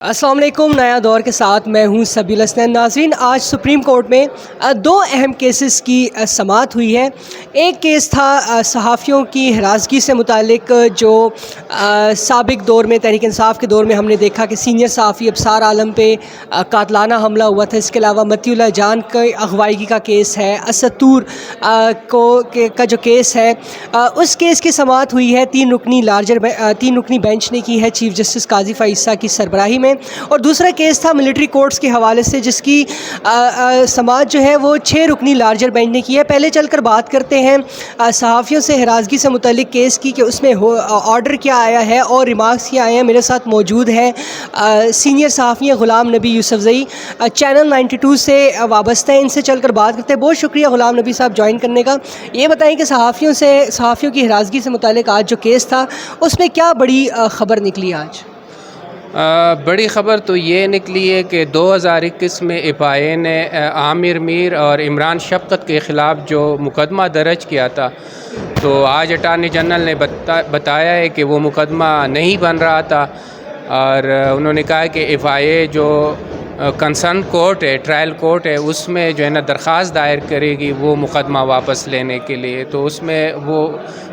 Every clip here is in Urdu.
السلام علیکم، نیا دور کے ساتھ میں ہوں سبیل حسنین۔ ناظرین، آج سپریم کورٹ میں دو اہم کیسز کی سماعت ہوئی ہے۔ ایک کیس تھا صحافیوں کی ہراسگی سے متعلق، جو سابق دور میں تحریک انصاف کے دور میں ہم نے دیکھا کہ سینئر صحافی ابصار عالم پہ قاتلانہ حملہ ہوا تھا۔ اس کے علاوہ متی اللہ جان کے اغوائی کا کیس ہے، اسد طور کا جو کیس ہے، اس کیس کی سماعت ہوئی ہے تین رکنی بینچ نے کی ہے، چیف جسٹس قاضی فائزہ کی سربراہی میں۔ اور دوسرا کیس تھا ملٹری کورٹس کے حوالے سے، جس کی سماعت جو ہے وہ 6 رکنی لارجر بینچ نے کی ہے۔ پہلے چل کر بات کرتے ہیں صحافیوں سے ہراسگی سے متعلق کیس کی کہ اس میں آرڈر کیا آیا ہے اور ریمارکس کیا آئے ہیں۔ میرے ساتھ موجود ہے سینئر صحافی غلام نبی یوسفزئی، چینل 92 سے وابستہ ہیں۔ ان سے چل کر بات کرتے ہیں۔ بہت شکریہ غلام نبی صاحب جوائن کرنے کا۔ یہ بتائیں کہ صحافیوں کی ہراسگی سے متعلق آج جو کیس تھا، اس میں کیا بڑی خبر نکلی آج؟ بڑی خبر تو یہ نکلی ہے کہ 2021 میں ایف آئی اے نے عامر میر اور عمران شفقت کے خلاف جو مقدمہ درج کیا تھا، تو آج اٹارنی جنرل نے بتایا ہے کہ وہ مقدمہ نہیں بن رہا تھا، اور انہوں نے کہا کہ ایف آئی اے جو کنسرن کورٹ ہے، ٹرائل کورٹ ہے، اس میں جو ہے نا درخواست دائر کرے گی وہ مقدمہ واپس لینے کے لیے۔ تو اس میں وہ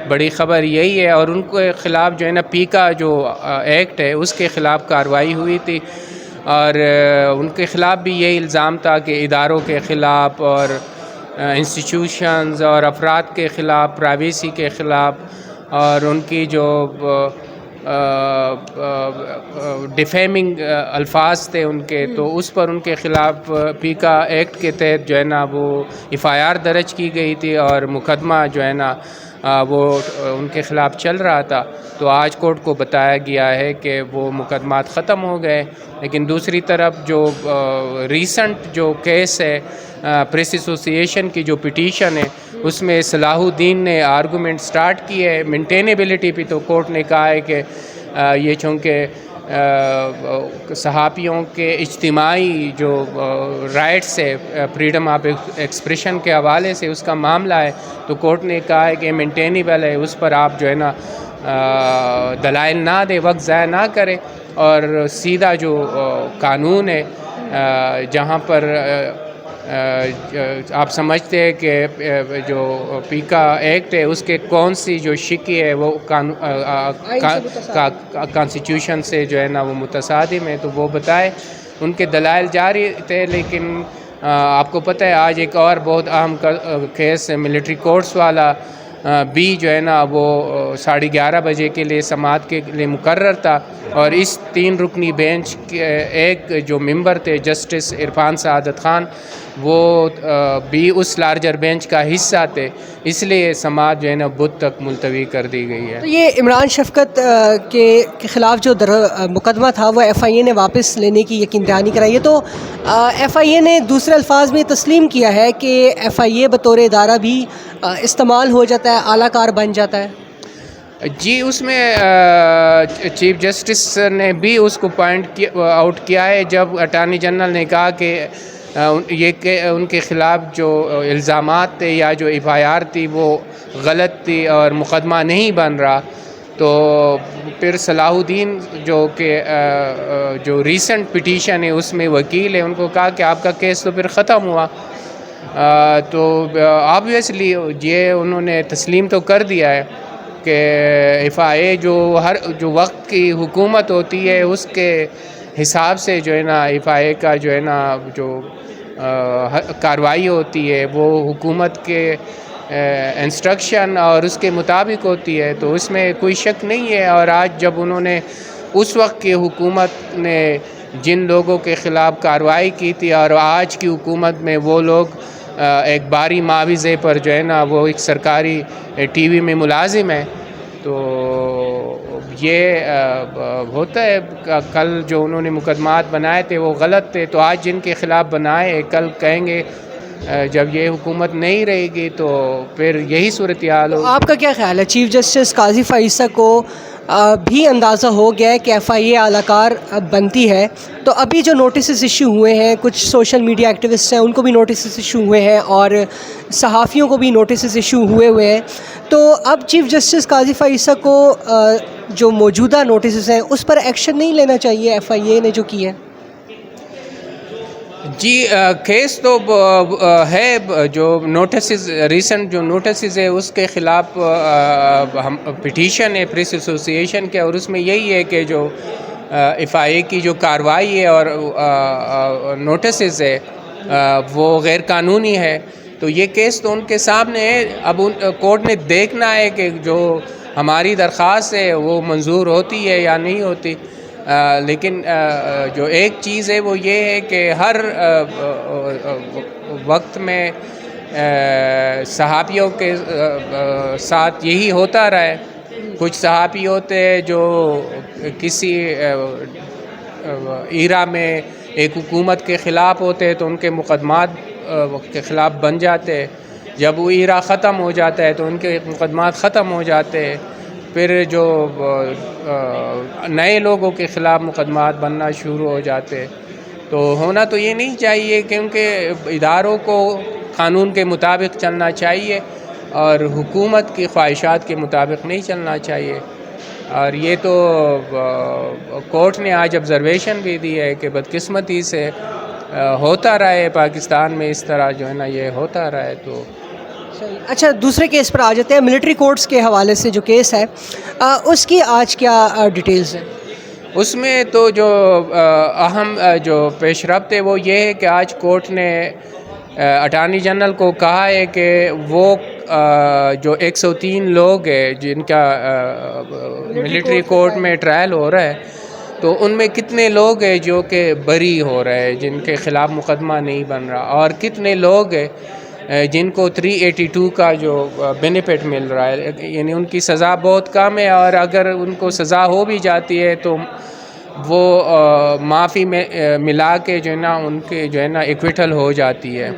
بڑی خبر یہی ہے، اور ان کے خلاف جو ہے نا پیکا جو ایکٹ ہے اس کے خلاف کارروائی ہوئی تھی، اور ان کے خلاف بھی یہی الزام تھا کہ اداروں کے خلاف اور انسٹیٹیوشنز اور افراد کے خلاف، پرائیویسی کے خلاف، اور ان کی جو ڈیفیمنگ الفاظ تھے ان کے، تو اس پر ان کے خلاف پیکا ایکٹ کے تحت جو ہے نا وہ ایف آئی آر درج کی گئی تھی، اور مقدمہ جو ہے نا وہ ان کے خلاف چل رہا تھا۔ تو آج کورٹ کو بتایا گیا ہے کہ وہ مقدمات ختم ہو گئے، لیکن دوسری طرف جو ریسنٹ جو کیس ہے، پریس ایسوسی ایشن کی جو پٹیشن ہے، اس میں صلاح الدین نے آرگومنٹ سٹارٹ کی ہے مینٹینیبلٹی پہ۔ تو کورٹ نے کہا ہے کہ یہ چونکہ صحافیوں کے اجتماعی جو رائٹس ہے، فریڈم آف ایکسپریشن کے حوالے سے اس کا معاملہ ہے، تو کورٹ نے کہا ہے کہ مینٹینیبل ہے، اس پر آپ جو ہے نا دلائل نہ دیں، وقت ضائع نہ کریں، اور سیدھا جو قانون ہے، جہاں پر آپ سمجھتے ہیں کہ جو پیکا ایکٹ ہے اس کے کون سی جو شکی ہے وہ کانسٹیٹیوشن سے جو ہے نا وہ متصادم ہے، تو وہ بتائے۔ ان کے دلائل جاری تھے، لیکن آپ کو پتہ ہے آج ایک اور بہت اہم کیس ملٹری کورٹس والا بھی جو ہے نا وہ 11:30 بجے کے لیے سماعت کے لیے مقرر تھا، اور اس 3 رکنی بینچ کے ایک جو ممبر تھے جسٹس عرفان سعادت خان، وہ بھی اس لارجر بینچ کا حصہ تھے، اس لیے سماعت جو ہے نا بدھ تک ملتوی کر دی گئی ہے۔ تو یہ عمران شفقت کے خلاف جو مقدمہ تھا وہ ایف آئی اے نے واپس لینے کی یقین دہانی کرائی ہے، تو ایف آئی اے نے دوسرے الفاظ میں تسلیم کیا ہے کہ ایف آئی اے بطور ادارہ بھی استعمال ہو جاتا ہے، اعلیٰ کار بن جاتا ہے۔ جی، اس میں چیف جسٹس نے بھی اس کو پوائنٹ آؤٹ کیا ہے، جب اٹارنی جنرل نے کہا کہ یہ کہ ان کے خلاف جو الزامات تھے یا جو ایف آئی آر تھی وہ غلط تھی اور مقدمہ نہیں بن رہا، تو پھر صلاح الدین جو ریسنٹ پٹیشن ہے اس میں وکیل ہے، ان کو کہا کہ آپ کا کیس تو پھر ختم ہوا، تو آبویسلی یہ انہوں نے تسلیم تو کر دیا ہے کہ ایف آئی اے جو وقت کی حکومت ہوتی ہے اس کے حساب سے جو ہے نا ایف آئی اے کا جو ہے نا جو کارروائی ہوتی ہے وہ حکومت کے انسٹرکشن اور اس کے مطابق ہوتی ہے، تو اس میں کوئی شک نہیں ہے۔ اور آج جب انہوں نے اس وقت کی حکومت نے جن لوگوں کے خلاف کارروائی کی تھی، اور آج کی حکومت میں وہ لوگ ایک باری معاوضے پر جو ہے نا وہ ایک سرکاری ٹی وی میں ملازم ہے، تو یہ ہوتا ہے۔ کل جو انہوں نے مقدمات بنائے تھے وہ غلط تھے، تو آج جن کے خلاف بنائے کل کہیں گے جب یہ حکومت نہیں رہے گی تو پھر یہی صورتحال تو ہوگی. آپ کا کیا خیال ہے، چیف جسٹس قاضی فائزہ کو بھی اندازہ ہو گیا ہے کہ ایف آئی اے اعلی کار بنتی ہے، تو ابھی جو نوٹسز ایشو ہوئے ہیں، کچھ سوشل میڈیا ایکٹیوسٹ ہیں ان کو بھی نوٹسز ایشو ہوئے ہیں اور صحافیوں کو بھی نوٹسز ایشو ہوئے ہیں، تو اب چیف جسٹس قاضی فائزہ کو جو موجودہ نوٹسز ہیں اس پر ایکشن نہیں لینا چاہیے ایف آئی اے نے جو کی ہے؟ جی کیس تو ہے، جو نوٹسز ریسنٹ جو نوٹسز ہے اس کے خلاف ہم پٹیشن ہے پریس ایسوسی ایشن کے، اور اس میں یہی ہے کہ جو ایف آئی اے کی جو کارروائی ہے اور نوٹسز ہے وہ غیر قانونی ہے. تو یہ کیس تو ان کے سامنے ہے. اب کورٹ نے دیکھنا ہے کہ جو ہماری درخواست ہے وہ منظور ہوتی ہے یا نہیں ہوتی. لیکن جو ایک چیز ہے وہ یہ ہے کہ ہر وقت میں صحافیوں کے ساتھ یہی ہوتا رہا ہے. کچھ صحافی ہوتے ہیں جو کسی ایرا میں ایک حکومت کے خلاف ہوتے ہیں تو ان کے مقدمات کے خلاف بن جاتے ہیں. جب وہ ایرا ختم ہو جاتا ہے تو ان کے مقدمات ختم ہو جاتے ہیں. پھر جو نئے لوگوں کے خلاف مقدمات بننا شروع ہو جاتے. تو ہونا تو یہ نہیں چاہیے، کیونکہ اداروں کو قانون کے مطابق چلنا چاہیے اور حکومت کی خواہشات کے مطابق نہیں چلنا چاہیے. اور یہ تو کورٹ نے آج آبزرویشن بھی دی ہے کہ بدقسمتی سے ہوتا رہا ہے پاکستان میں، اس طرح جو ہے نا یہ ہوتا رہا ہے. تو اچھا، دوسرے کیس پر آ جاتے ہیں. ملٹری کورٹس کے حوالے سے جو کیس ہے اس کی آج کیا ڈیٹیلز ہیں؟ اس میں تو جو اہم جو پیش رفت ہے وہ یہ ہے کہ آج کورٹ نے اٹارنی جنرل کو کہا ہے کہ وہ جو 103 لوگ ہیں جن کا ملٹری کورٹ میں ٹرائل ہو رہا ہے، تو ان میں کتنے لوگ ہیں جو کہ بری ہو رہے ہیں، جن کے خلاف مقدمہ نہیں بن رہا، اور کتنے لوگ ہیں جن کو 382 کا جو بینیفٹ مل رہا ہے. یعنی ان کی سزا بہت کم ہے، اور اگر ان کو سزا ہو بھی جاتی ہے تو وہ معافی میں ملا کے جو ہے نا ان کے جو ہے نا ایکویٹل ہو جاتی ہے.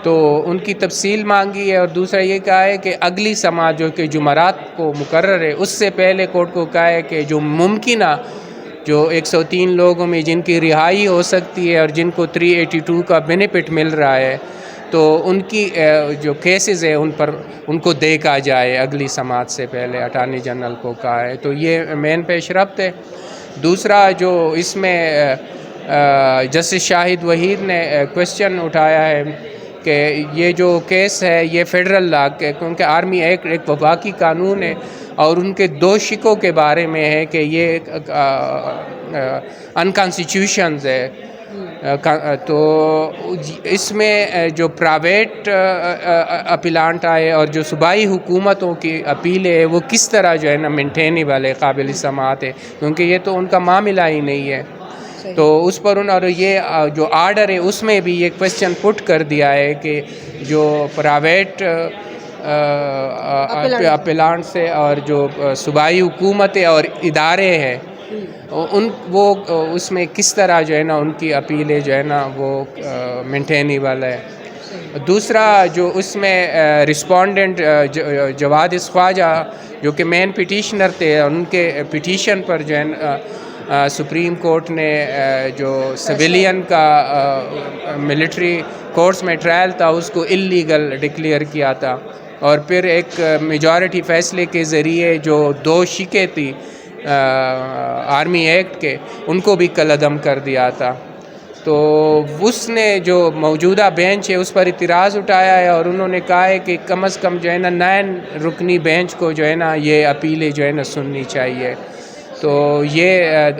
تو ان کی تفصیل مانگی ہے. اور دوسرا یہ کہا ہے کہ اگلی سماعت جو کہ جمعرات کو مقرر ہے اس سے پہلے کورٹ کو کہا ہے کہ جو ممکنہ جو 103 لوگوں میں جن کی رہائی ہو سکتی ہے اور جن کو 382 کا بینیفٹ مل رہا ہے، تو ان کی جو کیسز ہے ان کو دیکھا جائے اگلی سماعت سے پہلے، اٹارنی جنرل کو کہا ہے. تو یہ مین پیش رفت ہے. دوسرا جو اس میں جسٹس شاہد وحید نے کوشچن اٹھایا ہے کہ یہ جو کیس ہے یہ فیڈرل لا کے، کیونکہ آرمی ایکٹ ایک وفاقی قانون ہے اور ان کے 2 شقوں کے بارے میں ہے کہ یہ انکانسٹیٹیوشنز ہے. تو اس میں جو پرائیویٹ اپیلانٹ آئے اور جو صوبائی حکومتوں کی اپیل ہے وہ کس طرح جو ہے نا مینٹینیبل ہے، قابل سماعت ہے، کیونکہ یہ تو ان کا معاملہ ہی نہیں ہے. تو اس پر اور یہ جو آرڈر ہے اس میں بھی یہ کوشچن پٹ کر دیا ہے کہ جو پرائیویٹ اپیلانٹ سے اور جو صوبائی حکومتیں اور ادارے ہیں وہ اس میں کس طرح جو ہے نا ان کی اپیلیں جو ہے نا وہ مینٹینیبل ہے. دوسرا جو اس میں رسپونڈنٹ جواد خواجہ جو کہ مین پٹیشنر تھے، ان کے پٹیشن پر جو ہے سپریم کورٹ نے جو سویلین کا ملٹری کورٹس میں ٹرائل تھا اس کو اللیگل ڈکلیئر کیا تھا، اور پھر ایک میجورٹی فیصلے کے ذریعے جو 2 شقیں تھی آرمی ایکٹ کے ان کو بھی کالعدم کر دیا تھا. تو اس نے جو موجودہ بینچ ہے اس پر اعتراض اٹھایا ہے، اور انہوں نے کہا ہے کہ کم از کم جو ہے نا 9 رکنی بینچ کو جو ہے نا یہ اپیلیں جو ہے نا سننی چاہیے. تو یہ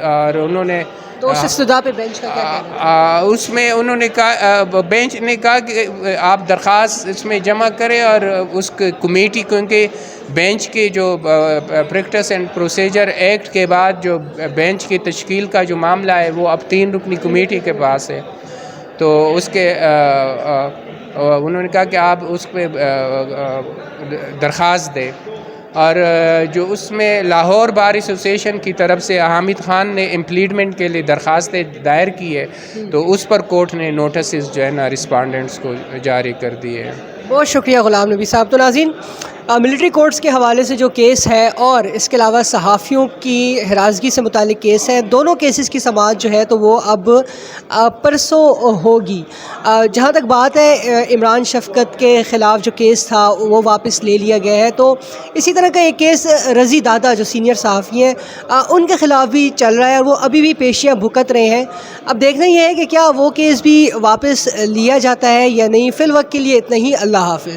اور انہوں نے تو اس استدعا پہ بینچ کا کیا کہنا ہے؟ اس میں انہوں نے کہا، بینچ نے کہا کہ آپ درخواست اس میں جمع کریں، اور اس کمیٹی، کیونکہ بینچ کے جو پریکٹس اینڈ پروسیجر ایکٹ کے بعد جو بینچ کی تشکیل کا جو معاملہ ہے وہ اب 3 رکنی کمیٹی کے پاس ہے. تو اس کے انہوں نے کہا کہ آپ اس پہ درخواست دیں. اور جو اس میں لاہور بار ایسوسیشن کی طرف سے حامد خان نے امپلیمنٹ کے لیے درخواستیں دائر کی ہے، تو اس پر کورٹ نے نوٹسز جو ہے نا رسپانڈنٹس کو جاری کر دیے ہیں۔ بہت شکریہ غلام نبی صاحب۔ تو ناظرین، ملٹری کورٹس کے حوالے سے جو کیس ہے اور اس کے علاوہ صحافیوں کی ہراسگی سے متعلق کیس ہے، دونوں کیسز کی سماعت جو ہے تو وہ اب پرسوں ہوگی۔ جہاں تک بات ہے عمران شفقت کے خلاف جو کیس تھا وہ واپس لے لیا گیا ہے، تو اسی طرح کا ایک کیس رضی دادا جو سینئر صحافی ہیں ان کے خلاف بھی چل رہا ہے، اور وہ ابھی بھی پیشیاں بھگت رہے ہیں۔ اب دیکھنا یہ ہے کہ کیا وہ کیس بھی واپس لیا جاتا ہے یا نہیں۔ فی الوقت کے لیے اتنا ہی، اللہ حافظ۔